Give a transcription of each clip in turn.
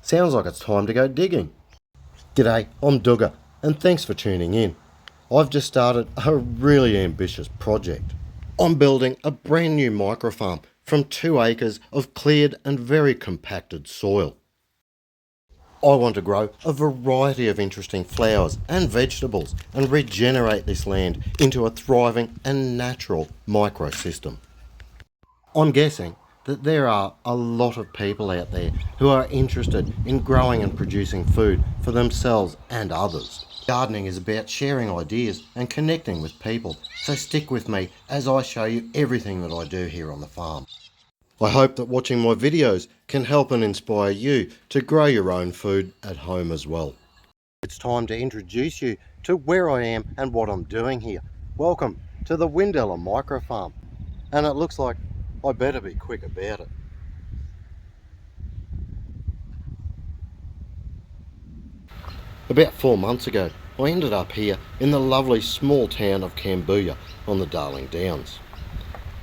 Sounds like it's time to go digging. G'day, I'm Duggar, and thanks for tuning in. I've just started a really ambitious project. I'm building a brand new microfarm from 2 acres of cleared and very compacted soil. I want to grow a variety of interesting flowers and vegetables and regenerate this land into a thriving and natural microsystem. I'm guessing that there are a lot of people out there who are interested in growing and producing food for themselves and others. Gardening is about sharing ideas and connecting with people, so stick with me as I show you everything that I do here on the farm. I hope that watching my videos can help and inspire you to grow your own food at home as well. It's time to introduce you to where I am and what I'm doing here. Welcome to the Wyndella microfarm, and it looks like I better be quick about it. About 4 months ago, I ended up here in the lovely small town of Cambodia on the Darling Downs.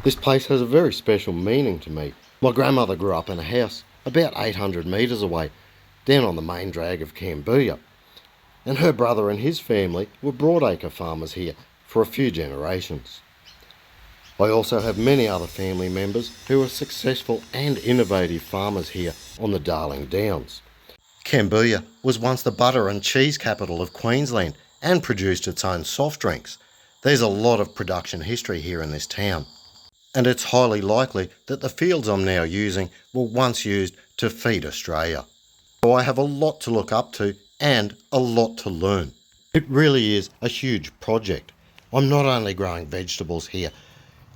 This place has a very special meaning to me. My grandmother grew up in a house about 800 metres away, down on the main drag of Cambodia, and her brother and his family were broadacre farmers here for a few generations. I also have many other family members who are successful and innovative farmers here on the Darling Downs. Cambodia was once the butter and cheese capital of Queensland and produced its own soft drinks. There's a lot of production history here in this town, and it's highly likely that the fields I'm now using were once used to feed Australia. So I have a lot to look up to and a lot to learn. It really is a huge project. I'm not only growing vegetables here,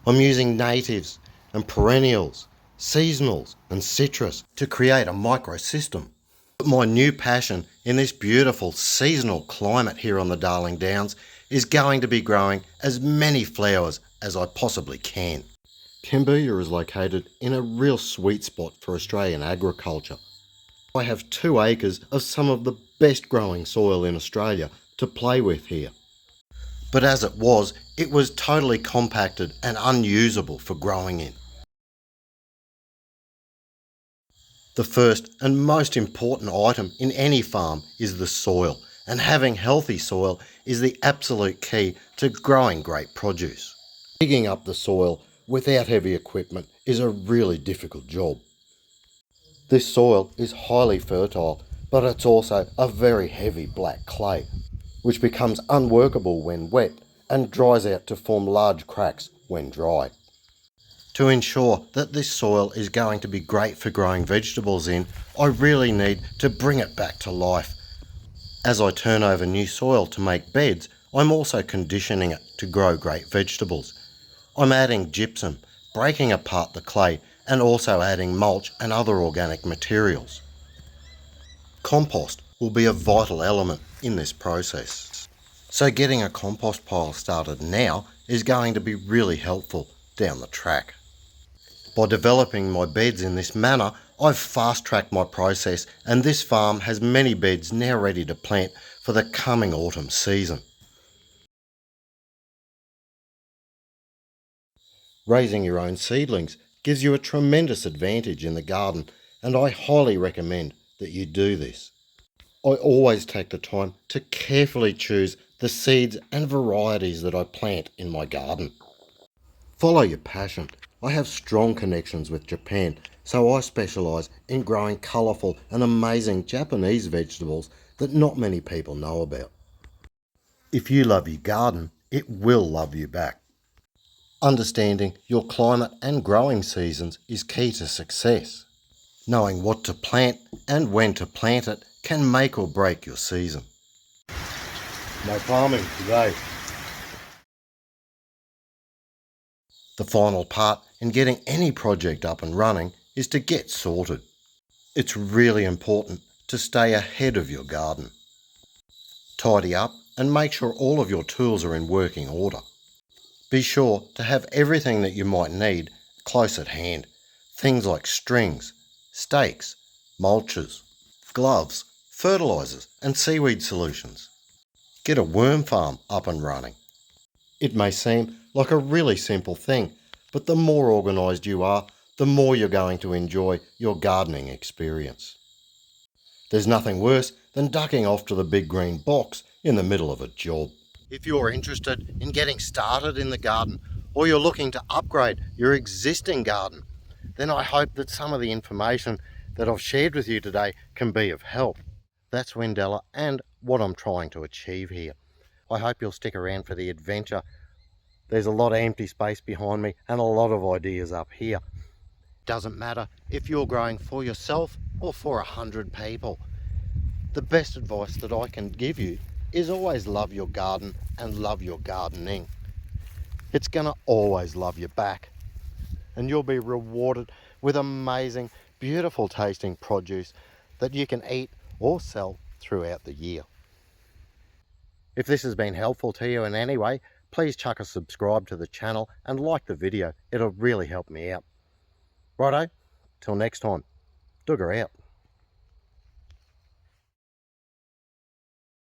I'm using natives and perennials, seasonals and citrus to create a microsystem. But my new passion in this beautiful seasonal climate here on the Darling Downs is going to be growing as many flowers as I possibly can. Cambodia is located in a real sweet spot for Australian agriculture. I have 2 acres of some of the best growing soil in Australia to play with here. But as it was totally compacted and unusable for growing in. The first and most important item in any farm is the soil, and having healthy soil is the absolute key to growing great produce. Digging up the soil without heavy equipment is a really difficult job. This soil is highly fertile, but it's also a very heavy black clay, which becomes unworkable when wet and dries out to form large cracks when dry. To ensure that this soil is going to be great for growing vegetables in, I really need to bring it back to life. As I turn over new soil to make beds, I'm also conditioning it to grow great vegetables. I'm adding gypsum, breaking apart the clay, and also adding mulch and other organic materials. Compost will be a vital element in this process. So getting a compost pile started now is going to be really helpful down the track. By developing my beds in this manner, I've fast-tracked my process, and this farm has many beds now ready to plant for the coming autumn season. Raising your own seedlings gives you a tremendous advantage in the garden, and I highly recommend that you do this. I always take the time to carefully choose the seeds and varieties that I plant in my garden. Follow your passion. I have strong connections with Japan, so I specialise in growing colourful and amazing Japanese vegetables that not many people know about. If you love your garden, it will love you back. Understanding your climate and growing seasons is key to success. Knowing what to plant and when to plant it can make or break your season. No farming today. The final part in getting any project up and running is to get sorted. It's really important to stay ahead of your garden. Tidy up and make sure all of your tools are in working order. Be sure to have everything that you might need close at hand. Things like strings, stakes, mulches, gloves, fertilisers and seaweed solutions. Get a worm farm up and running. It may seem like a really simple thing, but the more organised you are, the more you're going to enjoy your gardening experience. There's nothing worse than ducking off to the big green box in the middle of a job. If you're interested in getting started in the garden, or you're looking to upgrade your existing garden, then I hope that some of the information that I've shared with you today can be of help. That's Wyndella and what I'm trying to achieve here. I hope you'll stick around for the adventure. There's a lot of empty space behind me and a lot of ideas up here. Doesn't matter if you're growing for yourself or for 100 people. The best advice that I can give you is always love your garden and love your gardening. It's gonna always love you back, and you'll be rewarded with amazing, beautiful tasting produce that you can eat or sell throughout the year. If this has been helpful to you in any way, please chuck a subscribe to the channel and like the video. It'll really help me out. Righto, till next time, Dugger out.